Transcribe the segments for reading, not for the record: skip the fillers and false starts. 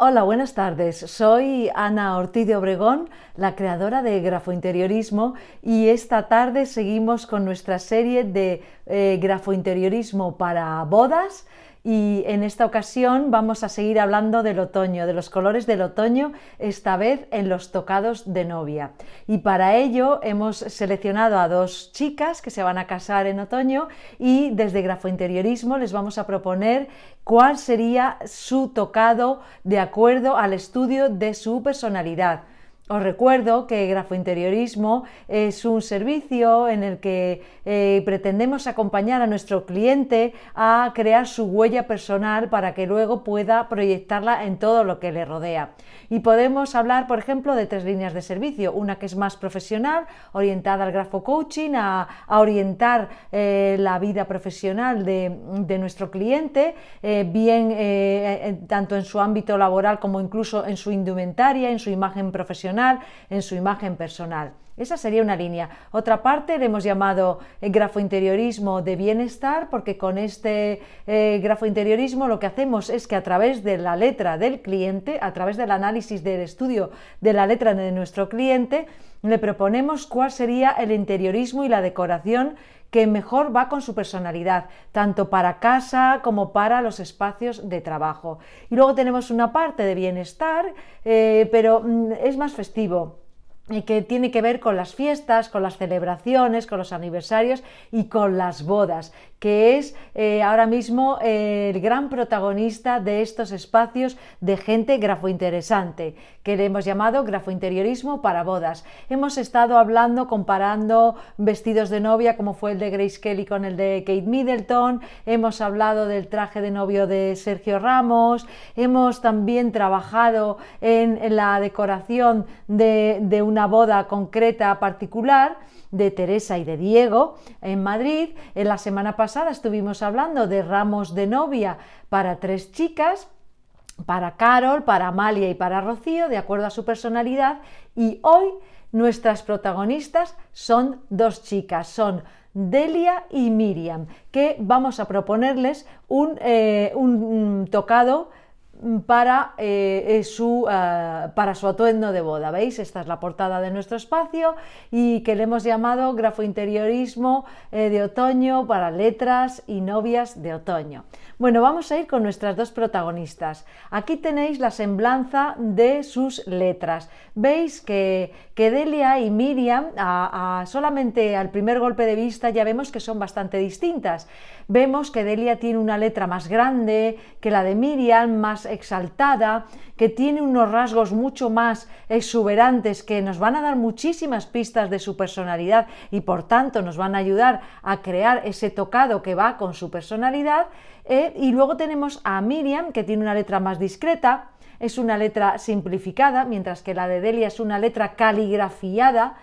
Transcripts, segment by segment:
Hola, buenas tardes. Soy Ana Ortiz de Obregón, la creadora de Grafointeriorismo, y esta tarde seguimos con nuestra serie de grafointeriorismo para bodas. Y en esta ocasión vamos a seguir hablando del otoño, de los colores del otoño, esta vez en los tocados de novia. Y para ello hemos seleccionado a dos chicas que se van a casar en otoño y desde Grafointeriorismo les vamos a proponer cuál sería su tocado de acuerdo al estudio de su personalidad. Os recuerdo que Grafointeriorismo es un servicio en el que pretendemos acompañar a nuestro cliente a crear su huella personal para que luego pueda proyectarla en todo lo que le rodea. Y podemos hablar, por ejemplo, de tres líneas de servicio. Una que es más profesional, orientada al grafocoaching, a orientar la vida profesional de nuestro cliente, tanto en su ámbito laboral como incluso en su indumentaria, en su imagen profesional, en su imagen personal. Esa sería una línea. Otra parte le hemos llamado grafointeriorismo de bienestar, porque con este grafointeriorismo lo que hacemos es que a través de la letra del cliente, a través del análisis del estudio de la letra de nuestro cliente, le proponemos cuál sería el interiorismo y la decoración que mejor va con su personalidad, tanto para casa como para los espacios de trabajo. Y luego tenemos una parte de bienestar, pero es más festivo, que tiene que ver con las fiestas, con las celebraciones, con los aniversarios y con las bodas, que es ahora mismo el gran protagonista de estos espacios de gente grafointeresante, que le hemos llamado grafointeriorismo para bodas. Hemos estado hablando, comparando vestidos de novia como fue el de Grace Kelly con el de Kate Middleton, hemos hablado del traje de novio de Sergio Ramos, hemos también trabajado en la decoración de una boda concreta particular de Teresa y de Diego en Madrid. En la semana pasada estuvimos hablando de ramos de novia para tres chicas, para Carol, para Amalia y para Rocío, de acuerdo a su personalidad, y hoy nuestras protagonistas son dos chicas, son Delia y Miriam, que vamos a proponerles un tocado para su atuendo de boda. ¿Veis? Esta es la portada de nuestro espacio y que le hemos llamado Grafointeriorismo de otoño para letras y novias de otoño. Bueno, vamos a ir con nuestras dos protagonistas. Aquí tenéis la semblanza de sus letras. Veis que Delia y Miriam, solamente al primer golpe de vista, ya vemos que son bastante distintas. Vemos que Delia tiene una letra más grande que la de Miriam, más exaltada, que tiene unos rasgos mucho más exuberantes que nos van a dar muchísimas pistas de su personalidad y por tanto nos van a ayudar a crear ese tocado que va con su personalidad. Y luego tenemos a Miriam, que tiene una letra más discreta, es una letra simplificada, mientras que la de Delia es una letra caligrafiada.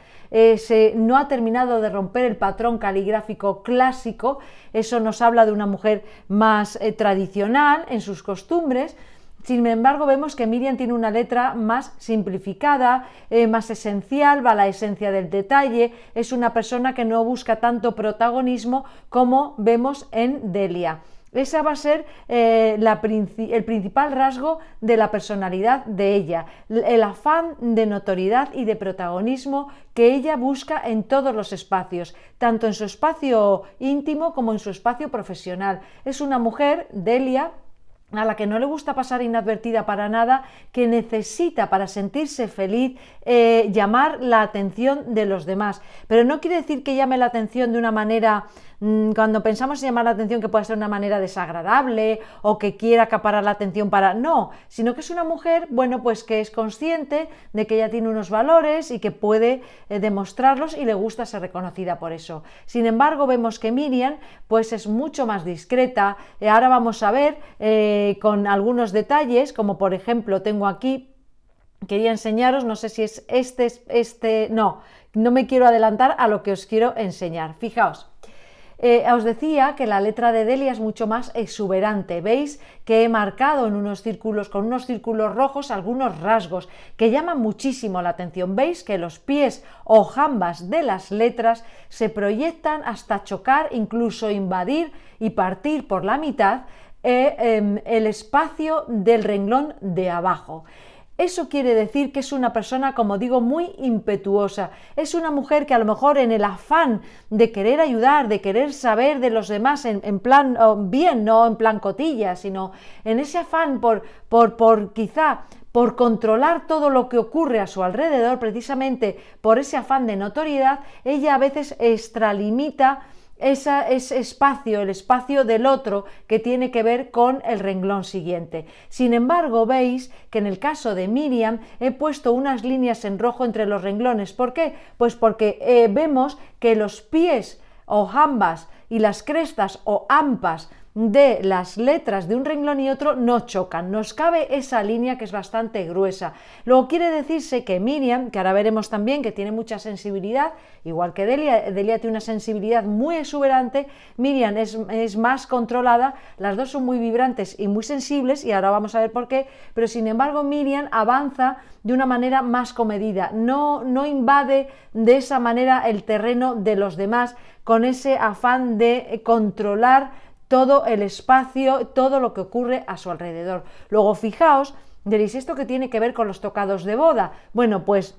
No ha terminado de romper el patrón caligráfico clásico. Eso nos habla de una mujer más tradicional en sus costumbres. Sin embargo, vemos que Miriam tiene una letra más simplificada, más esencial, va a la esencia del detalle, es una persona que no busca tanto protagonismo como vemos en Delia. Ese va a ser el principal rasgo de la personalidad de ella, el afán de notoriedad y de protagonismo que ella busca en todos los espacios, tanto en su espacio íntimo como en su espacio profesional. Es una mujer, Delia, a la que no le gusta pasar inadvertida para nada, que necesita para sentirse feliz llamar la atención de los demás, pero no quiere decir que llame la atención de una manera, cuando pensamos en llamar la atención, que puede ser una manera desagradable o que quiera acaparar la atención no, sino que es una mujer, bueno, pues que es consciente de que ella tiene unos valores y que puede demostrarlos y le gusta ser reconocida por eso. Sin embargo, vemos que Miriam pues es mucho más discreta. Ahora vamos a ver con algunos detalles, como por ejemplo tengo aquí, quería enseñaros, no sé si es no me quiero adelantar a lo que os quiero enseñar. Fijaos, os decía que la letra de Delia es mucho más exuberante. Veis que he marcado en unos círculos, con unos círculos rojos, algunos rasgos que llaman muchísimo la atención. Veis que los pies o jambas de las letras se proyectan hasta chocar, incluso invadir y partir por la mitad el espacio del renglón de abajo. Eso quiere decir que es una persona, como digo, muy impetuosa. Es una mujer que a lo mejor en el afán de querer ayudar, de querer saber de los demás en plan bien, no en plan cotilla, sino en ese afán quizá por controlar todo lo que ocurre a su alrededor, precisamente por ese afán de notoriedad, ella a veces extralimita ese espacio, el espacio del otro, que tiene que ver con el renglón siguiente. Sin embargo, veis que en el caso de Miriam he puesto unas líneas en rojo entre los renglones. ¿Por qué? Pues porque vemos que los pies o jambas y las crestas o ampas de las letras de un renglón y otro no chocan, nos cabe esa línea que es bastante gruesa. Luego quiere decirse que Miriam, que ahora veremos también que tiene mucha sensibilidad, igual que Delia tiene una sensibilidad muy exuberante, Miriam es más controlada, las dos son muy vibrantes y muy sensibles, y ahora vamos a ver por qué, pero sin embargo Miriam avanza de una manera más comedida, no invade de esa manera el terreno de los demás con ese afán de controlar todo el espacio, todo lo que ocurre a su alrededor. Luego fijaos, diréis, ¿esto qué tiene que ver con los tocados de boda? Bueno, pues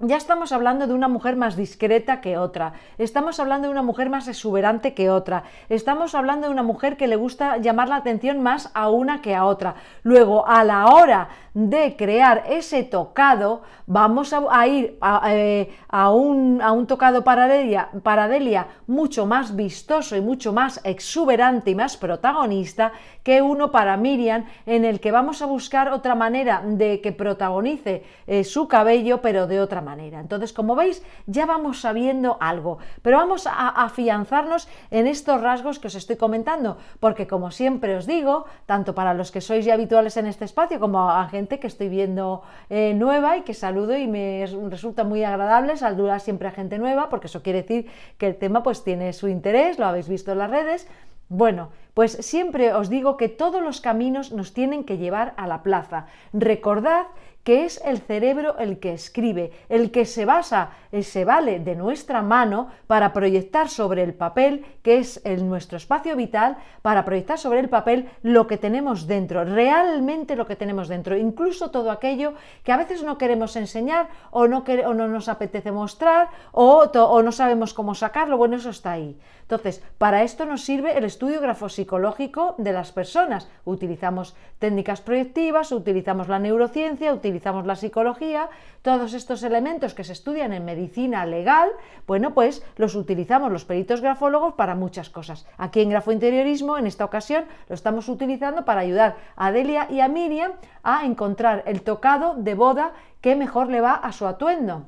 ya estamos hablando de una mujer más discreta que otra, estamos hablando de una mujer más exuberante que otra, estamos hablando de una mujer que le gusta llamar la atención más a una que a otra. Luego, a la hora de crear ese tocado, vamos a ir a un tocado para Delia mucho más vistoso y mucho más exuberante y más protagonista que uno para Miriam, en el que vamos a buscar otra manera de que protagonice su cabello, pero de otra manera. Entonces, como veis, ya vamos sabiendo algo, pero vamos a afianzarnos en estos rasgos que os estoy comentando, porque como siempre os digo, tanto para los que sois ya habituales en este espacio como a gente que estoy viendo nueva y que saludo y me resulta muy agradable saludar siempre a gente nueva, porque eso quiere decir que el tema pues tiene su interés, lo habéis visto en las redes. Bueno, pues siempre os digo que todos los caminos nos tienen que llevar a la plaza. Recordad que es el cerebro el que escribe, el que se vale de nuestra mano para proyectar sobre el papel, que es nuestro espacio vital, para proyectar sobre el papel lo que tenemos dentro, realmente lo que tenemos dentro, incluso todo aquello que a veces no queremos enseñar o no nos apetece mostrar o no sabemos cómo sacarlo. Bueno, eso está ahí. Entonces, para esto nos sirve el estudio grafopsicológico de las personas. Utilizamos técnicas proyectivas, utilizamos la neurociencia, utilizamos la psicología, todos estos elementos que se estudian en medicina legal, bueno, pues los utilizamos los peritos grafólogos para muchas cosas. Aquí en Grafointeriorismo, en esta ocasión, lo estamos utilizando para ayudar a Delia y a Miriam a encontrar el tocado de boda que mejor le va a su atuendo.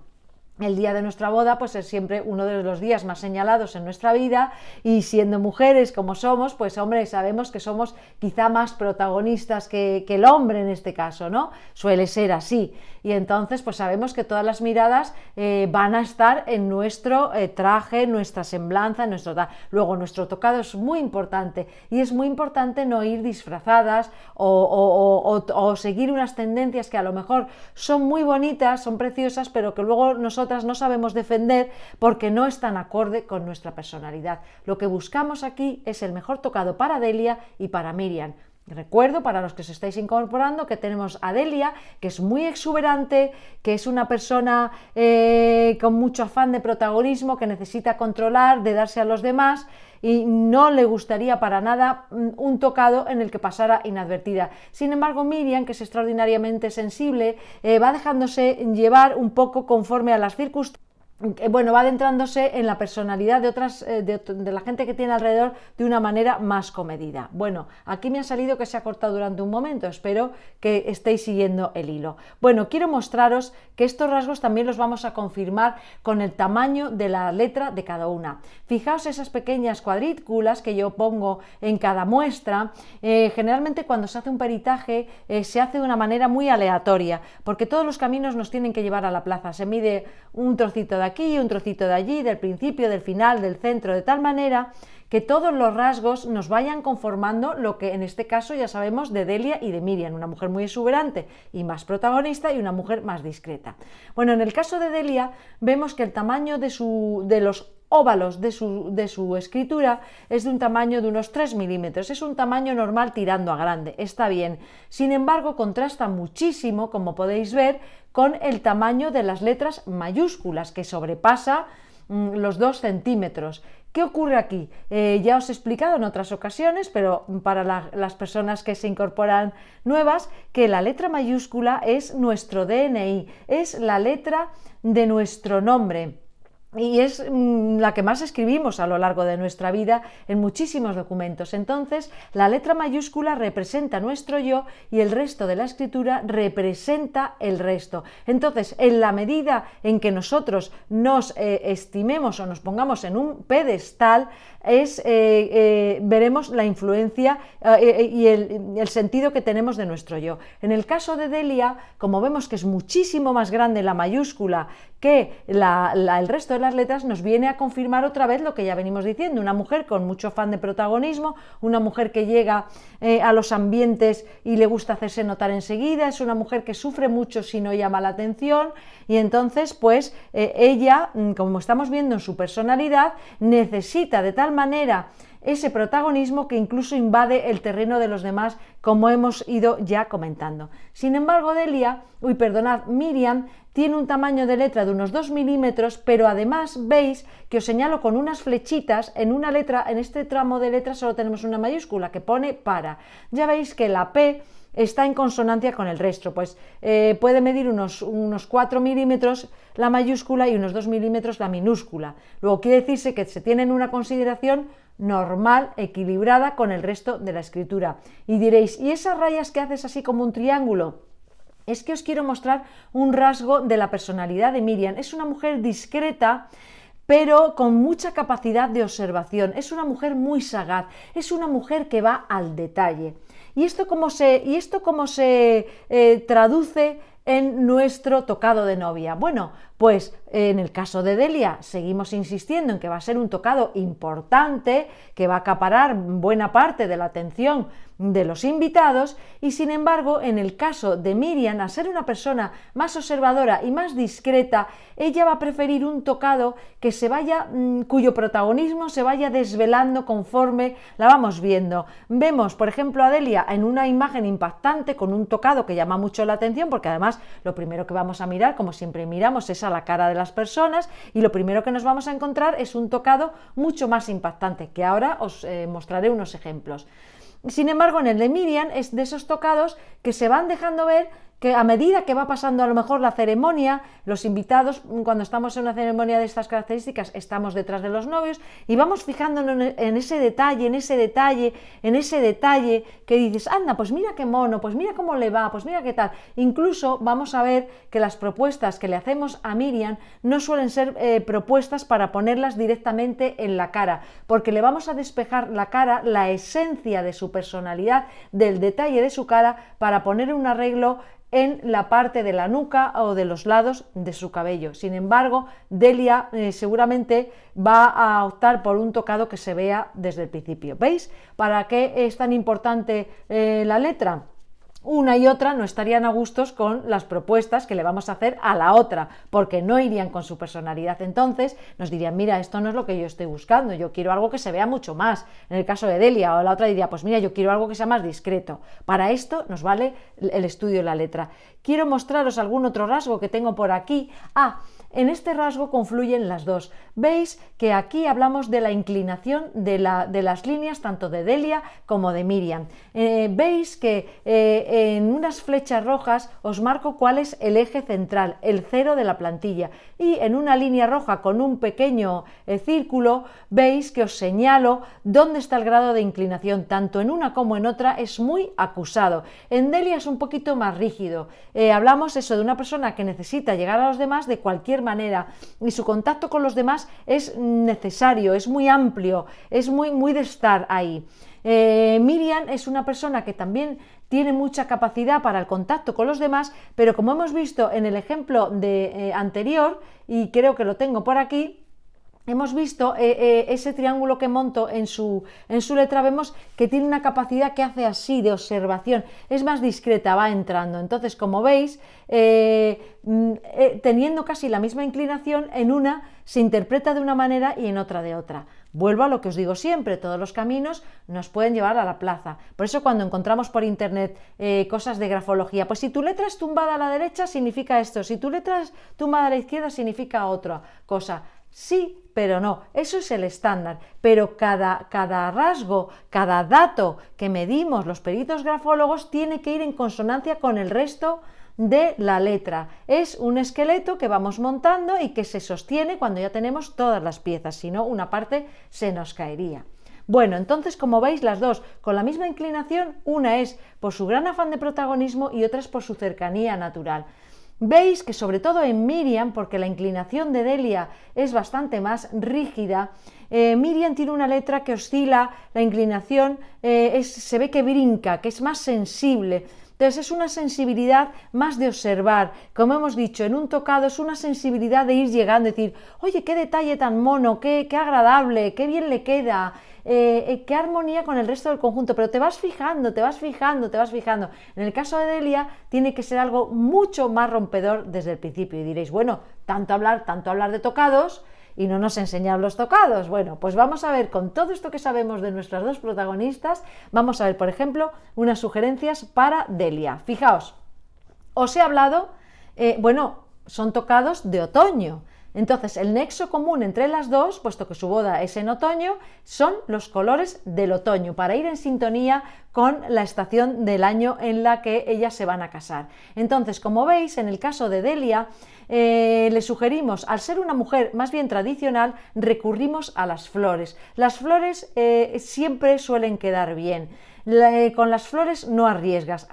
El día de nuestra boda pues es siempre uno de los días más señalados en nuestra vida, y siendo mujeres como somos, pues hombre, sabemos que somos quizá más protagonistas que el hombre en este caso, ¿no? Suele ser así, y entonces pues sabemos que todas las miradas van a estar en nuestro traje, nuestra semblanza, luego nuestro tocado es muy importante, y es muy importante no ir disfrazadas o seguir unas tendencias que a lo mejor son muy bonitas, son preciosas, pero que luego nosotras no sabemos defender porque no están acorde con nuestra personalidad. Lo que buscamos aquí es el mejor tocado para Delia y para Miriam. Recuerdo, para los que os estáis incorporando, que tenemos a Delia, que es muy exuberante, que es una persona con mucho afán de protagonismo, que necesita controlar, de darse a los demás, y no le gustaría para nada un tocado en el que pasara inadvertida. Sin embargo, Miriam, que es extraordinariamente sensible, va dejándose llevar un poco conforme a las circunstancias. Bueno, va adentrándose en la personalidad de la gente que tiene alrededor de una manera más comedida. Bueno, aquí me ha salido que se ha cortado durante un momento, espero que estéis siguiendo el hilo. Bueno, quiero mostraros que estos rasgos también los vamos a confirmar con el tamaño de la letra de cada una. Fijaos esas pequeñas cuadrículas que yo pongo en cada muestra. Generalmente cuando se hace un peritaje se hace de una manera muy aleatoria, porque todos los caminos nos tienen que llevar a la plaza. Se mide un trocito de aquí, un trocito de allí, del principio, del final, del centro, de tal manera que todos los rasgos nos vayan conformando lo que en este caso ya sabemos de Delia y de Miriam, una mujer muy exuberante y más protagonista, y una mujer más discreta. Bueno, en el caso de Delia vemos que el tamaño de los óvalos de su escritura es de un tamaño de unos 3 milímetros. Es un tamaño normal tirando a grande, está bien. Sin embargo, contrasta muchísimo, como podéis ver, con el tamaño de las letras mayúsculas, que sobrepasa los 2 centímetros. ¿Qué ocurre aquí? Ya os he explicado en otras ocasiones, pero para las personas que se incorporan nuevas, que la letra mayúscula es nuestro DNI, es la letra de nuestro nombre. Y es la que más escribimos a lo largo de nuestra vida en muchísimos documentos. Entonces, la letra mayúscula representa nuestro yo y el resto de la escritura representa el resto. Entonces, en la medida en que nosotros nos estimemos o nos pongamos en un pedestal, veremos la influencia y el sentido que tenemos de nuestro yo. En el caso de Delia, como vemos que es muchísimo más grande la mayúscula que el resto de las letras, nos viene a confirmar otra vez lo que ya venimos diciendo: una mujer con mucho afán de protagonismo, una mujer que llega a los ambientes y le gusta hacerse notar enseguida, es una mujer que sufre mucho si no llama la atención, y entonces pues ella, como estamos viendo en su personalidad, necesita de tal manera ese protagonismo que incluso invade el terreno de los demás, como hemos ido ya comentando. Sin embargo, Miriam tiene un tamaño de letra de unos 2 milímetros, pero además veis que os señalo con unas flechitas en una letra. En este tramo de letra solo tenemos una mayúscula que pone para. Ya veis que la P está en consonancia con el resto, pues puede medir unos 4 milímetros la mayúscula y unos 2 milímetros la minúscula. Luego quiere decirse que se tienen una consideración normal, equilibrada con el resto de la escritura. Y diréis, ¿y esas rayas que haces así como un triángulo? Es que os quiero mostrar un rasgo de la personalidad de Miriam. Es una mujer discreta, pero con mucha capacidad de observación. Es una mujer muy sagaz, es una mujer que va al detalle. ¿Y esto cómo se traduce en nuestro tocado de novia? Bueno, pues en el caso de Delia seguimos insistiendo en que va a ser un tocado importante, que va a acaparar buena parte de la atención de los invitados, y sin embargo en el caso de Miriam, al ser una persona más observadora y más discreta, ella va a preferir un tocado cuyo protagonismo se vaya desvelando conforme la vamos viendo. Vemos, por ejemplo, a Delia en una imagen impactante con un tocado que llama mucho la atención, porque además lo primero que vamos a mirar, como siempre miramos, es a la cara de las personas, y lo primero que nos vamos a encontrar es un tocado mucho más impactante, que ahora os mostraré unos ejemplos. Sin embargo, en el de Miriam es de esos tocados que se van dejando ver, que a medida que va pasando a lo mejor la ceremonia, los invitados, cuando estamos en una ceremonia de estas características, estamos detrás de los novios y vamos fijándonos en ese detalle que dices, anda, pues mira qué mono, pues mira cómo le va, pues mira qué tal. Incluso vamos a ver que las propuestas que le hacemos a Miriam no suelen ser propuestas para ponerlas directamente en la cara, porque le vamos a despejar la cara, la esencia de su personalidad, del detalle de su cara, para poner un arreglo en la parte de la nuca o de los lados de su cabello. Sin embargo, Delia seguramente va a optar por un tocado que se vea desde el principio. ¿Veis para qué es tan importante la letra? Una y otra no estarían a gustos con las propuestas que le vamos a hacer a la otra, porque no irían con su personalidad. Entonces nos dirían, mira, esto no es lo que yo estoy buscando, yo quiero algo que se vea mucho más. En el caso de Delia, o la otra diría, pues mira, yo quiero algo que sea más discreto. Para esto nos vale el estudio de la letra. Quiero mostraros algún otro rasgo que tengo por aquí. En este rasgo confluyen las dos. Veis que aquí hablamos de la inclinación de las líneas tanto de Delia como de Miriam. Veis que en unas flechas rojas os marco cuál es el eje central, el cero de la plantilla, y en una línea roja con un pequeño círculo veis que os señalo dónde está el grado de inclinación. Tanto en una como en otra es muy acusado. En Delia es un poquito más rígido. Hablamos eso de una persona que necesita llegar a los demás de cualquier manera, y su contacto con los demás es necesario, es muy amplio, es muy de estar ahí. Miriam es una persona que también tiene mucha capacidad para el contacto con los demás, pero como hemos visto en el ejemplo anterior, y creo que lo tengo por aquí, hemos visto ese triángulo que monto en su letra, vemos que tiene una capacidad que hace así de observación, es más discreta, va entrando. Entonces, como veis, teniendo casi la misma inclinación, en una se interpreta de una manera y en otra de otra. Vuelvo a lo que os digo siempre, todos los caminos nos pueden llevar a la plaza. Por eso cuando encontramos por internet cosas de grafología, pues si tu letra es tumbada a la derecha significa esto, si tu letra es tumbada a la izquierda significa otra cosa. Sí, pero no, eso es el estándar, pero cada rasgo, cada dato que medimos los peritos grafólogos tiene que ir en consonancia con el resto de la letra. Es un esqueleto que vamos montando y que se sostiene cuando ya tenemos todas las piezas, si no, una parte se nos caería. Bueno, entonces, como veis, las dos con la misma inclinación, una es por su gran afán de protagonismo y otra es por su cercanía natural. Veis que sobre todo en Miriam, porque la inclinación de Delia es bastante más rígida, Miriam tiene una letra que oscila, la inclinación se ve que brinca, que es más sensible. Entonces es una sensibilidad más de observar, como hemos dicho, en un tocado es una sensibilidad de ir llegando, decir, oye, qué detalle tan mono, qué agradable, qué bien le queda, qué armonía con el resto del conjunto, pero te vas fijando, te vas fijando, te vas fijando. En el caso de Delia tiene que ser algo mucho más rompedor desde el principio y diréis, bueno, tanto hablar de tocados y no nos enseñan los tocados. Bueno, pues vamos a ver, con todo esto que sabemos de nuestras dos protagonistas, vamos a ver, por ejemplo, unas sugerencias para Delia. Fijaos, os he hablado, bueno, son tocados de otoño. Entonces, el nexo común entre las dos, puesto que su boda es en otoño, son los colores del otoño, para ir en sintonía con la estación del año en la que ellas se van a casar. Entonces, como veis, en el caso de Delia, le sugerimos, al ser una mujer más bien tradicional, recurrimos a las flores. Las flores siempre suelen quedar bien. Con las flores no arriesgas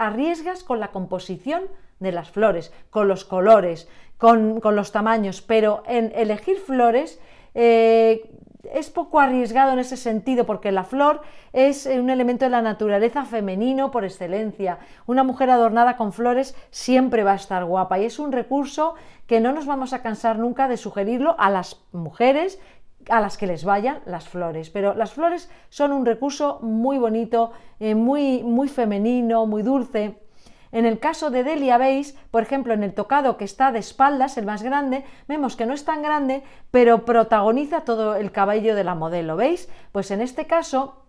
con la composición de las flores, con los colores, con los tamaños, pero en elegir flores es poco arriesgado en ese sentido, porque la flor es un elemento de la naturaleza femenino por excelencia. Una mujer adornada con flores siempre va a estar guapa y es un recurso que no nos vamos a cansar nunca de sugerirlo a las mujeres a las que les vayan las flores, pero las flores son un recurso muy bonito, muy femenino, muy dulce. En el caso de Delia, veis, por ejemplo, en el tocado que está de espaldas, el más grande, vemos que no es tan grande, pero protagoniza todo el cabello de la modelo, ¿veis? Pues en este caso,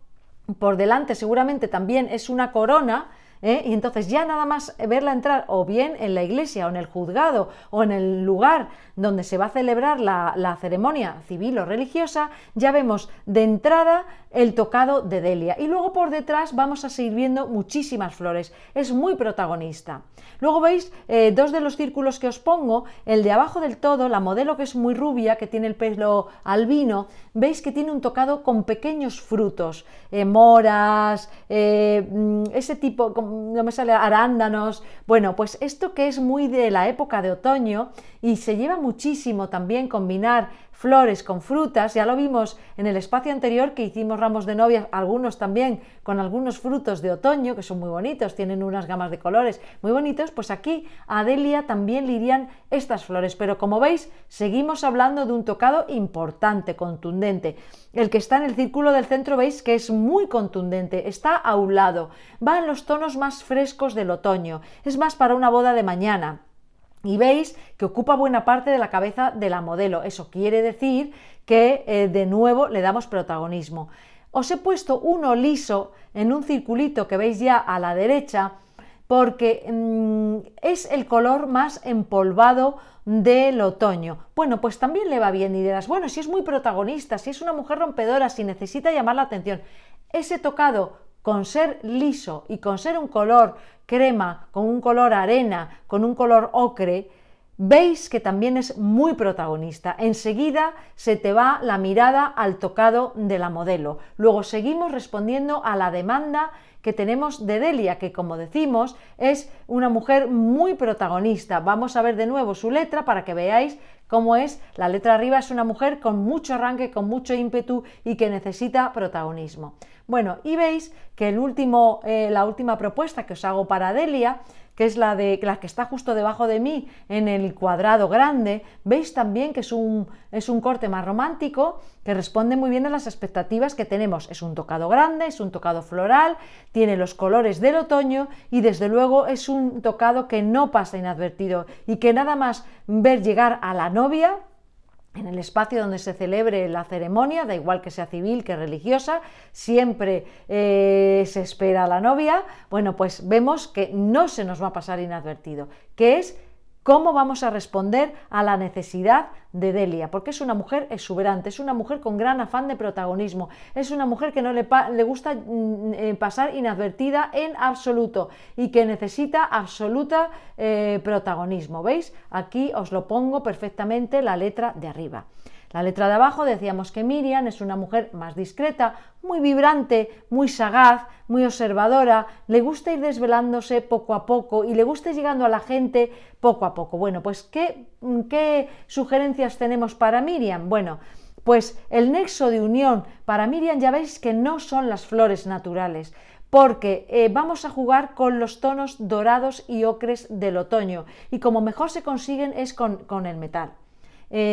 por delante seguramente también es una corona, y entonces ya nada más verla entrar o bien en la iglesia o en el juzgado o en el lugar donde se va a celebrar la ceremonia civil o religiosa, ya vemos de entrada el tocado de Delia y luego por detrás vamos a seguir viendo muchísimas flores, es muy protagonista. Luego veis dos de los círculos que os pongo, el de abajo del todo, la modelo que es muy rubia, que tiene el pelo albino, veis que tiene un tocado con pequeños frutos, moras, ese tipo, no me sale, arándanos. Bueno, pues esto que es muy de la época de otoño y se lleva muchísimo también combinar flores con frutas, ya lo vimos en el espacio anterior que hicimos ramos de novia, algunos también con algunos frutos de otoño que son muy bonitos, tienen unas gamas de colores muy bonitos, pues aquí a Delia también le irían estas flores, pero como veis seguimos hablando de un tocado importante, contundente. El que está en el círculo del centro veis que es muy contundente, está aulado, va en los tonos más frescos del otoño, es más para una boda de mañana. Y veis que ocupa buena parte de la cabeza de la modelo. Eso quiere decir que de nuevo le damos protagonismo. Os he puesto uno liso en un circulito que veis ya a la derecha porque es el color más empolvado del otoño. Bueno, pues también le va bien y dirás, bueno, si es muy protagonista, si es una mujer rompedora, si necesita llamar la atención. Ese tocado, con ser liso y con ser un color crema, con un color arena, con un color ocre, veis que también es muy protagonista. Enseguida se te va la mirada al tocado de la modelo. Luego seguimos respondiendo a la demanda que tenemos de Delia, que como decimos es una mujer muy protagonista. Vamos a ver de nuevo su letra para que veáis cómo es. La letra arriba es una mujer con mucho arranque, con mucho ímpetu y que necesita protagonismo. Bueno, y veis que la última propuesta que os hago para Delia, que es la que está justo debajo de mí en el cuadrado grande, veis también que es un corte más romántico que responde muy bien a las expectativas que tenemos. Es un tocado grande, es un tocado floral, tiene los colores del otoño y desde luego es un tocado que no pasa inadvertido y que nada más ver llegar a la novia en el espacio donde se celebre la ceremonia, da igual que sea civil que religiosa, siempre se espera a la novia. Bueno, pues vemos que no se nos va a pasar inadvertido, que es cómo vamos a responder a la necesidad de Delia, porque es una mujer exuberante, es una mujer con gran afán de protagonismo, es una mujer que no le gusta pasar inadvertida en absoluto y que necesita absoluta protagonismo. ¿Veis? Aquí os lo pongo perfectamente la letra de arriba. La letra de abajo decíamos que Miriam es una mujer más discreta, muy vibrante, muy sagaz, muy observadora, le gusta ir desvelándose poco a poco y le gusta ir llegando a la gente poco a poco. Bueno, pues ¿qué sugerencias tenemos para Miriam? Bueno, pues el nexo de unión para Miriam ya veis que no son las flores naturales, porque vamos a jugar con los tonos dorados y ocres del otoño y como mejor se consiguen es con el metal.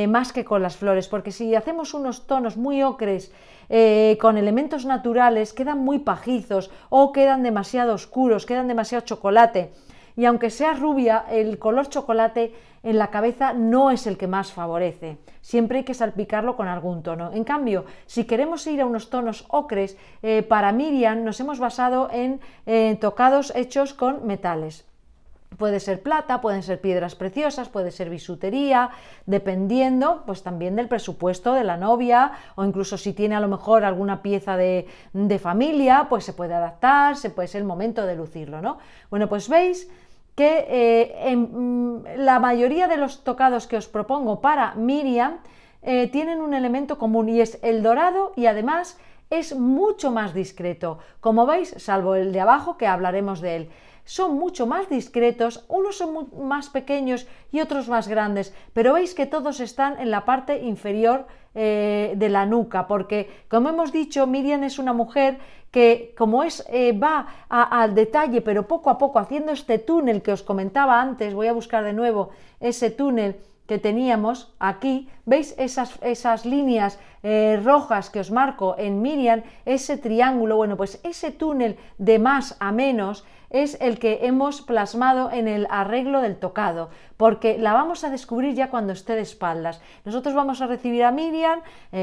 Más que con las flores, porque si hacemos unos tonos muy ocres con elementos naturales quedan muy pajizos o quedan demasiado oscuros, quedan demasiado chocolate, y aunque sea rubia, el color chocolate en la cabeza no es el que más favorece, siempre hay que salpicarlo con algún tono. En cambio, si queremos ir a unos tonos ocres, para Miriam nos hemos basado en tocados hechos con metales. Puede ser plata, pueden ser piedras preciosas, puede ser bisutería, dependiendo pues también del presupuesto de la novia, o incluso si tiene a lo mejor alguna pieza de familia, pues se puede adaptar, puede ser el momento de lucirlo, ¿no? Bueno, pues veis que la mayoría de los tocados que os propongo para Miriam tienen un elemento común y es el dorado, y además es mucho más discreto, como veis, salvo el de abajo que hablaremos de él. Son mucho más discretos, unos son más pequeños y otros más grandes, pero veis que todos están en la parte inferior de la nuca, porque como hemos dicho, Miriam es una mujer que como va al detalle, pero poco a poco haciendo este túnel que os comentaba antes. Voy a buscar de nuevo ese túnel que teníamos aquí. ¿Veis esas líneas rojas que os marco en Miriam? Ese triángulo, bueno, pues ese túnel de más a menos es el que hemos plasmado en el arreglo del tocado, porque la vamos a descubrir ya cuando esté de espaldas. Nosotros vamos a recibir a Miriam,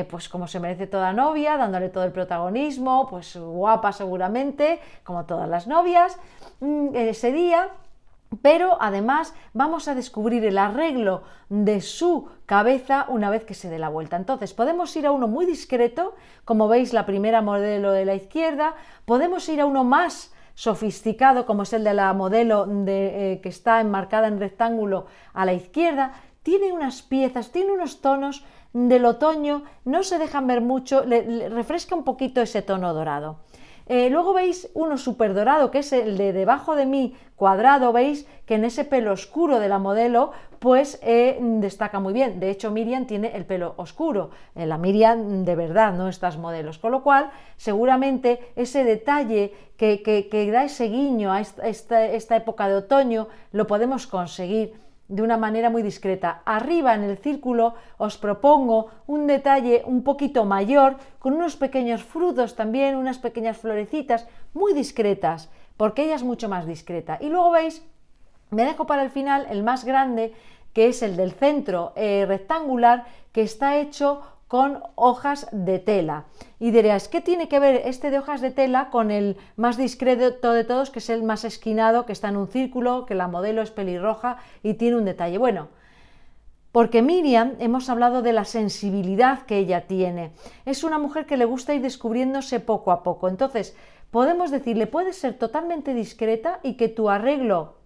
pues como se merece toda novia, dándole todo el protagonismo, pues guapa seguramente, como todas las novias, ese día. Pero además vamos a descubrir el arreglo de su cabeza una vez que se dé la vuelta. Entonces podemos ir a uno muy discreto, como veis la primera modelo de la izquierda, podemos ir a uno más sofisticado, como es el de la modelo que está enmarcada en rectángulo a la izquierda. Tiene unas piezas, tiene unos tonos del otoño, no se dejan ver mucho, le refresca un poquito ese tono dorado. Luego veis uno súper dorado, que es el de debajo de mi cuadrado. Veis que en ese pelo oscuro de la modelo pues destaca muy bien. De hecho, Miriam tiene el pelo oscuro, la Miriam de verdad, no estas modelos, con lo cual seguramente ese detalle que da ese guiño a esta época de otoño lo podemos conseguir de una manera muy discreta. Arriba en el círculo os propongo un detalle un poquito mayor, con unos pequeños frutos también, unas pequeñas florecitas muy discretas, porque ella es mucho más discreta. Y luego veis, me dejo para el final el más grande, que es el del centro rectangular, que está hecho con hojas de tela. Y diréis, ¿qué tiene que ver este de hojas de tela con el más discreto de todos, que es el más esquinado, que está en un círculo, que la modelo es pelirroja y tiene un detalle? Bueno, porque Miriam, hemos hablado de la sensibilidad que ella tiene. Es una mujer que le gusta ir descubriéndose poco a poco. Entonces, podemos decirle, puedes ser totalmente discreta y que tu arreglo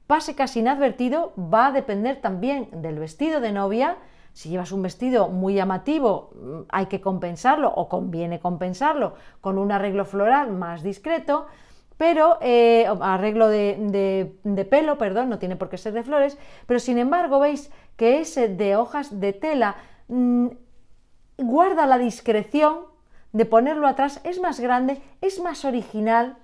pase casi inadvertido. Va a depender también del vestido de novia. Si llevas un vestido muy llamativo, hay que compensarlo, o conviene compensarlo con un arreglo floral más discreto. pero arreglo de pelo, perdón, no tiene por qué ser de flores, pero sin embargo veis que ese de hojas de tela guarda la discreción de ponerlo atrás, es más grande, es más original,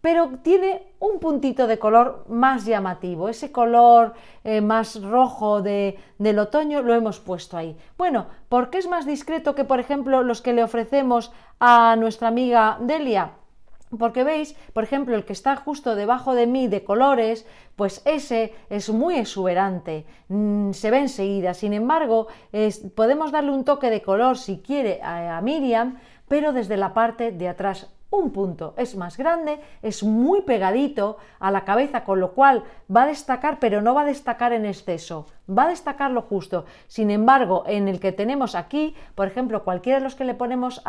pero tiene un puntito de color más llamativo, ese color más rojo del otoño lo hemos puesto ahí. Bueno, ¿por qué es más discreto que, por ejemplo, los que le ofrecemos a nuestra amiga Delia? Porque veis, por ejemplo, el que está justo debajo de mí de colores, pues ese es muy exuberante, se ve enseguida. Sin embargo, podemos darle un toque de color si quiere a Miriam, pero desde la parte de atrás. Un punto, es más grande, es muy pegadito a la cabeza, con lo cual va a destacar, pero no va a destacar en exceso, va a destacar lo justo. Sin embargo, en el que tenemos aquí, por ejemplo, cualquiera de los que le proponemos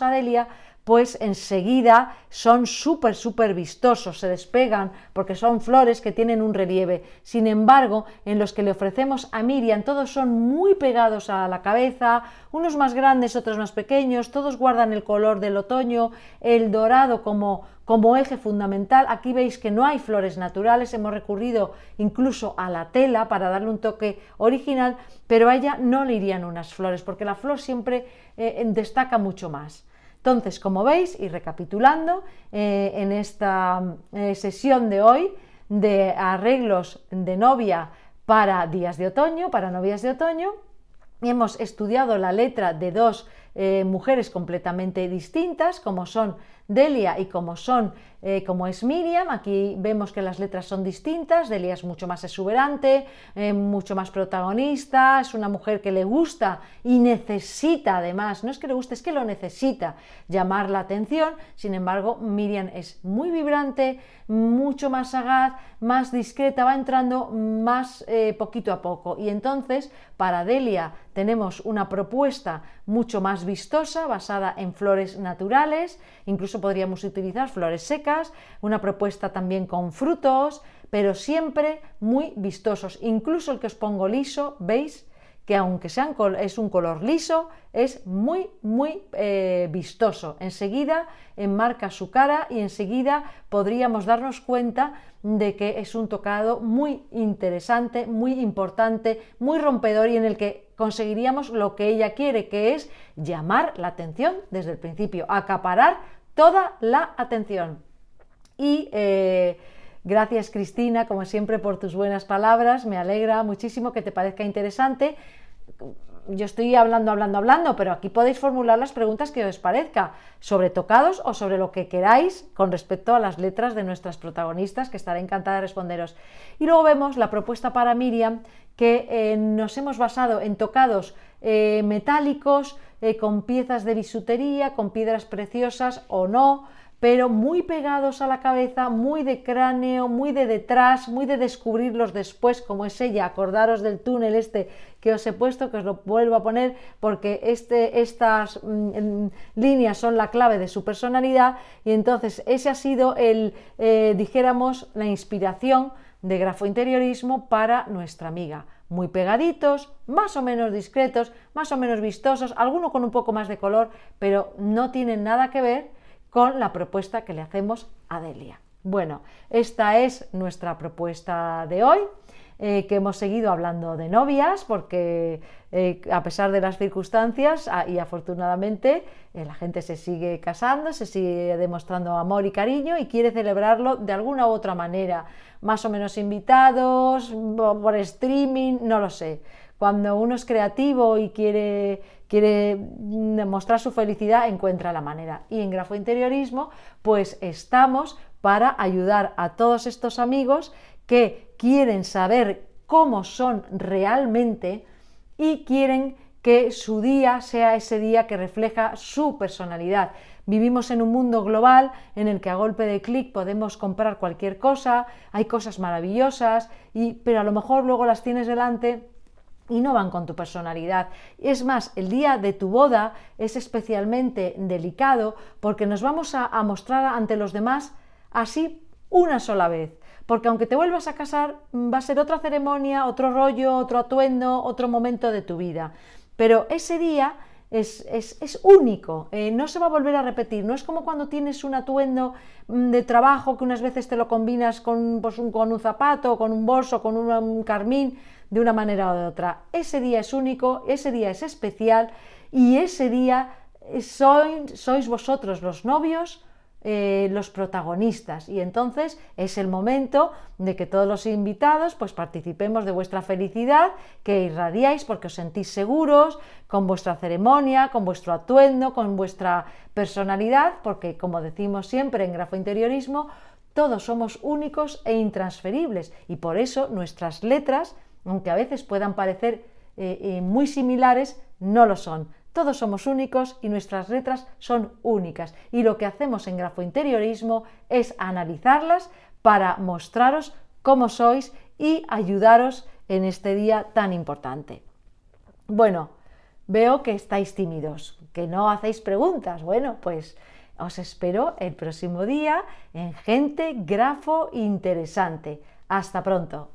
a Delia, pues enseguida son súper vistosos, se despegan porque son flores que tienen un relieve. Sin embargo, en los que le ofrecemos a Miriam, todos son muy pegados a la cabeza, unos más grandes, otros más pequeños, todos guardan el color del otoño, el dorado como eje fundamental. Aquí veis que no hay flores naturales, hemos recurrido incluso a la tela para darle un toque original, pero a ella no le irían unas flores porque la flor siempre destaca mucho más. Entonces, como veis, y recapitulando, en esta sesión de hoy de arreglos de novia para días de otoño, para novias de otoño, hemos estudiado la letra de dos mujeres completamente distintas, como son Delia y como es Miriam. Aquí vemos que las letras son distintas. Delia es mucho más exuberante, mucho más protagonista, es una mujer que le gusta y necesita, además, no es que le guste, es que lo necesita, llamar la atención. Sin embargo, Miriam es muy vibrante, mucho más sagaz, más discreta, va entrando más poquito a poco, y entonces para Delia tenemos una propuesta mucho más vistosa, basada en flores naturales, incluso podríamos utilizar flores secas, una propuesta también con frutos, pero siempre muy vistosos. Incluso el que os pongo liso, veis que aunque es un color liso, es muy vistoso. Enseguida enmarca su cara y enseguida podríamos darnos cuenta de que es un tocado muy interesante, muy importante, muy rompedor, y en el que conseguiríamos lo que ella quiere, que es llamar la atención desde el principio, acaparar toda la atención. Y gracias, Cristina, como siempre, por tus buenas palabras. Me alegra muchísimo que te parezca interesante. Yo estoy hablando, pero aquí podéis formular las preguntas que os parezca, sobre tocados o sobre lo que queráis con respecto a las letras de nuestras protagonistas, que estaré encantada de responderos. Y luego vemos la propuesta para Miriam, que nos hemos basado en tocados metálicos, con piezas de bisutería, con piedras preciosas o no, pero muy pegados a la cabeza, muy de cráneo, muy de detrás, muy de descubrirlos después, como es ella. Acordaros del túnel que os he puesto, que os lo vuelvo a poner, porque estas líneas son la clave de su personalidad, y entonces ese ha sido dijéramos, la inspiración de grafointeriorismo para nuestra amiga. Muy pegaditos, más o menos discretos, más o menos vistosos, alguno con un poco más de color, pero no tienen nada que ver con la propuesta que le hacemos a Delia. Bueno, esta es nuestra propuesta de hoy, que hemos seguido hablando de novias, porque a pesar de las circunstancias y afortunadamente la gente se sigue casando, se sigue demostrando amor y cariño y quiere celebrarlo de alguna u otra manera, más o menos invitados, por streaming, no lo sé. Cuando uno es creativo y quiere mostrar su felicidad, encuentra la manera. Y en grafointeriorismo, pues estamos para ayudar a todos estos amigos que quieren saber cómo son realmente y quieren que su día sea ese día que refleja su personalidad. Vivimos en un mundo global en el que a golpe de clic podemos comprar cualquier cosa, hay cosas maravillosas, pero a lo mejor luego las tienes delante y no van con tu personalidad. Es más, el día de tu boda es especialmente delicado porque nos vamos a mostrar ante los demás así una sola vez. Porque aunque te vuelvas a casar, va a ser otra ceremonia, otro rollo, otro atuendo, otro momento de tu vida. Pero ese día es único, no se va a volver a repetir. No es como cuando tienes un atuendo de trabajo que unas veces te lo combinas con, pues, con un zapato, con un bolso, con un carmín, de una manera o de otra. Ese día es único, ese día es especial y ese día sois vosotros los novios, los protagonistas, y entonces es el momento de que todos los invitados pues participemos de vuestra felicidad, que irradiáis porque os sentís seguros con vuestra ceremonia, con vuestro atuendo, con vuestra personalidad, porque como decimos siempre en Grafointeriorismo, todos somos únicos e intransferibles, y por eso nuestras letras, aunque a veces puedan parecer muy similares, no lo son. Todos somos únicos y nuestras letras son únicas, y lo que hacemos en Grafointeriorismo es analizarlas para mostraros cómo sois y ayudaros en este día tan importante. Bueno, veo que estáis tímidos, que no hacéis preguntas. Bueno, pues os espero el próximo día en Gente Grafo Interesante. Hasta pronto.